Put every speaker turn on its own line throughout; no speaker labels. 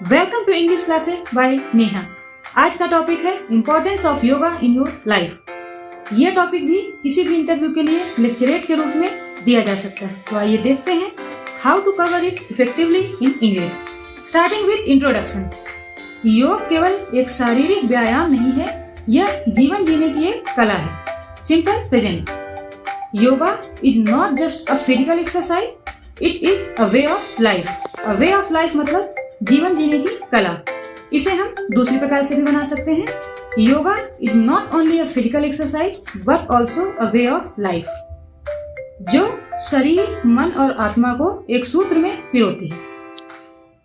Welcome to English classes by Neha. आज का topic है importance of yoga in your life. ये टॉपिक भी किसी भी इंटरव्यू के लिए लेक्चरेट के रूप में दिया जा सकता है। तो आइए देखते हैं how to cover it effectively in English. Starting with introduction. योग केवल एक शारीरिक व्यायाम नहीं है, यह जीवन जीने की एक कला है। Simple present. Yoga is not just a physical exercise, it is a way of life. A way of life मतलब जीवन जीने की कला। इसे हम दूसरी प्रकार से भी बना सकते हैं। Yoga is not only a physical exercise but also a way of life, जो शरीर, मन और आत्मा को एक सूत्र में पिरोती है।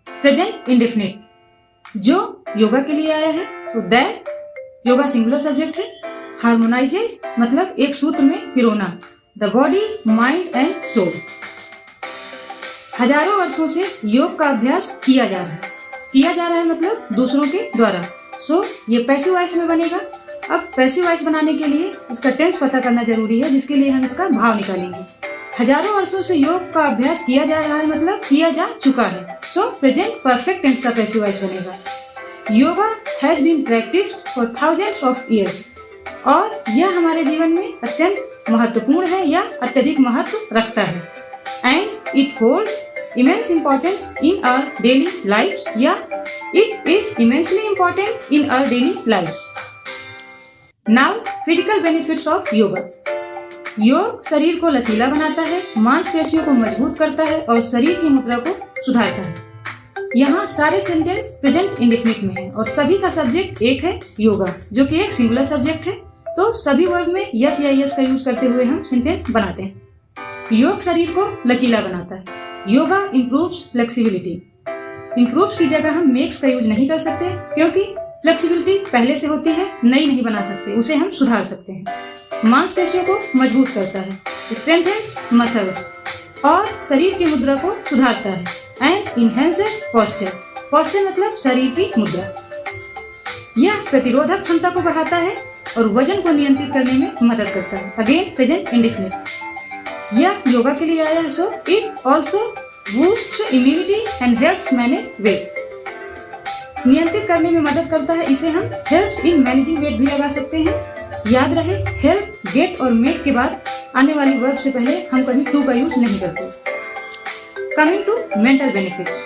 Present indefinite. जो योगा के लिए आया है, तो दैट योगा सिंगुलर सब्जेक्ट है। हार्मोनाइजेस मतलब एक सूत्र में पिरोना, the body, mind and soul. हजारों वर्षों से योग का अभ्यास किया जा रहा है। किया जा रहा है मतलब दूसरों के द्वारा। सो ये पैसिव वॉइस में बनेगा। अब पैसिव वॉइस बनाने के लिए इसका टेंस पता करना जरूरी है, जिसके लिए हम इसका भाव निकालेंगे। हजारों वर्षों से योग का अभ्यास किया जा रहा है मतलब किया जा चुका है। सो प्रेजेंट परफेक्ट टेंस का पैसिव वॉइस बनेगा। Yoga has been practised for thousands of years. और यह हमारे जीवन में अत्यंत महत्वपूर्ण है या अत्यधिक महत्व रखता है। And it holds immense importance in our daily lives, it is immensely important in our daily lives. Now, physical benefits of yoga. योग शरीर को लचीला बनाता है, मांसपेशियों को मजबूत करता है और शरीर की मुद्रा को सुधारता है। यहाँ सारे सेंटेंस प्रेजेंट इंडेफिनिट में है और सभी का सब्जेक्ट एक है, योगा, जो कि एक सिंगुलर सब्जेक्ट है। तो सभी वर्ब में यस या यस का यूज करते हुए हम सेंटेंस बनाते हैं। योग शरीर को लचीला बनाता है। Yoga improves flexibility. इम्प्रूव्स की जगह हम मेक्स का यूज नहीं कर सकते, क्योंकि फ्लेक्सिबिलिटी पहले से होती है, नई नहीं बना सकते, उसे हम सुधार सकते हैं। मांसपेशियों को मजबूत करता है, स्ट्रेंथेंस मसल्स, और शरीर की मुद्रा को सुधारता है। And enhances posture. पोस्चर मतलब शरीर की मुद्रा। यह प्रतिरोधक क्षमता को बढ़ाता है और वजन को नियंत्रित करने में मदद करता है। Again present indefinite. यह योगा के लिए आया है। So it also boosts immunity and helps manage weight. नियंत्रित करने में मदद करता है, इसे हम हेल्प्स इन मैनेजिंग वेट भी लगा सकते हैं। याद रहे, हेल्प, गेट और मेक के बाद आने वाली वर्ब से पहले हम कभी टू का यूज नहीं करते। Coming to mental benefits.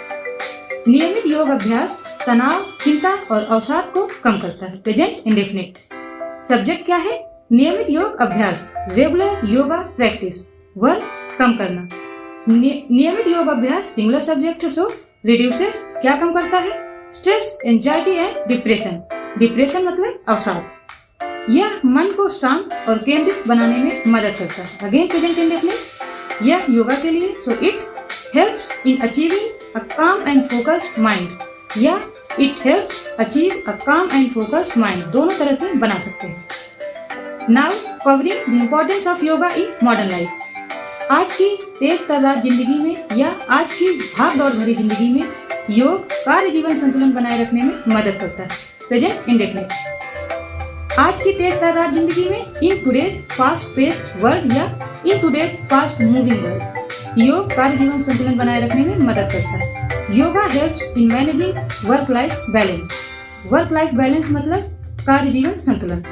नियमित योग अभ्यास तनाव, चिंता और अवसाद को कम करता है। Present indefinite. सब्जेक्ट क्या है? नियमित योग अभ्यास, रेगुलर योगा प्रैक्टिस। वर्ब कम करना। नियमित योग अभ्यास सिंगुलर सब्जेक्ट है। सो रिड्यूसेस क्या कम करता है? Stress, anxiety and depression. Depression मतलब अवसाद। यह मन को शांत और केंद्रित बनाने में मदद करता है। Again present indefinite. यह योगा के लिए। So it helps in achieving a काम एंड फोकस्ड माइंड, या इट हेल्प्स अचीव अ काम एंड फोकस्ड माइंड। दोनों तरह से बना सकते हैं। Now covering the importance of yoga in modern life. आज की तेज तर्रार जिंदगी में या आज की भाग दौड़ भरी जिंदगी में योग कार्य जीवन संतुलन बनाए रखने में मदद करता है। Present indefinite. आज की तेज तर्रार जिंदगी में, in today's fast paced world या in today's fast moving world, योग कार्य जीवन संतुलन बनाए रखने में मदद करता है। Yoga helps in managing work life balance. Work life balance मतलब कार्य जीवन संतुलन।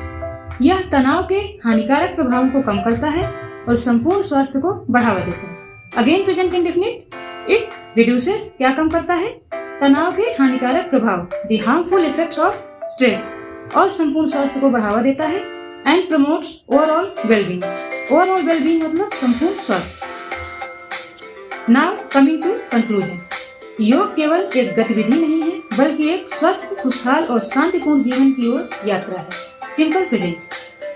यह तनाव के हानिकारक प्रभावों को कम करता है और संपूर्ण स्वास्थ्य को बढ़ावा देता है। Again present indefinite. It reduces क्या कम करता है? तनाव के हानिकारक प्रभाव, the harmful effects of stress, और संपूर्ण स्वास्थ्य को बढ़ावा देता है। And promotes overall wellbeing. Overall wellbeing मतलब संपूर्ण स्वास्थ्य। Now coming to conclusion. योग केवल एक गतिविधि नहीं है, बल्कि एक स्वस्थ, खुशहाल और शांतिपूर्ण जीवन की ओर यात्रा है। Simple present.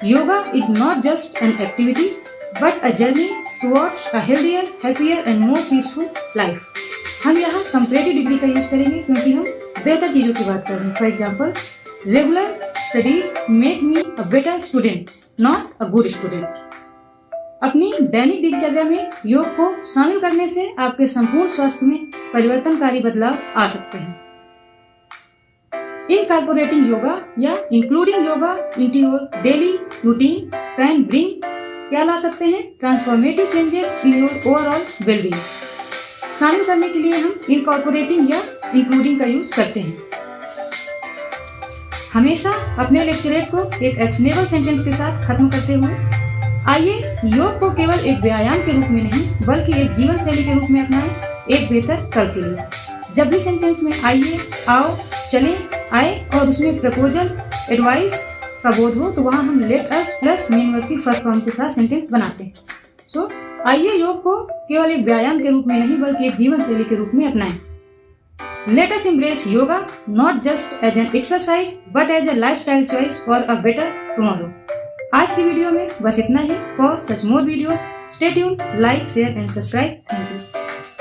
Yoga is not just an activity but a journey towards a healthier, happier and more peaceful life. हम यहाँ कंपैरेटिव डिग्री का यूज करेंगे, क्योंकि हम बेहतर चीजों की बात कर रहे हैं। For example, regular studies make me a better student, not a good student. अपनी दैनिक दिनचर्या में योग को शामिल करने से आपके संपूर्ण स्वास्थ्य में परिवर्तनकारी बदलाव आ सकते हैं। Incorporating yoga या including yoga into your daily routine can bring क्या ला सकते हैं? Transformative changes in your overall wellbeing. शामिल करने के लिए हम इनकॉर्पोरेटिंग या इंक्लूडिंग का यूज करते हैं। हमेशा अपने लेक्चरेट को एक एक्शनेबल सेंटेंस के साथ खत्म करते हुए आइए योग को केवल एक व्यायाम के रूप में नहीं बल्कि एक जीवन शैली के रूप में अपनाएं, एक बेहतर कल के लिए। जब भी सेंटेंस में आइए, आओ, चले, आए और उसमें प्रपोजल, एडवाइस का बोध हो तो वहां हम let us plus main verb की फर्स्ट फॉर्म के साथ सेंटेंस बनाते हैं। सो आइए योग को केवल एक व्यायाम के रूप में नहीं बल्कि एक जीवन शैली के रूप में अपनाएं। Let us embrace yoga not just as an exercise but as a lifestyle choice for a better tomorrow. आज की वीडियो में बस इतना ही। For such more videos, stay tuned, like, share and subscribe. Thank you.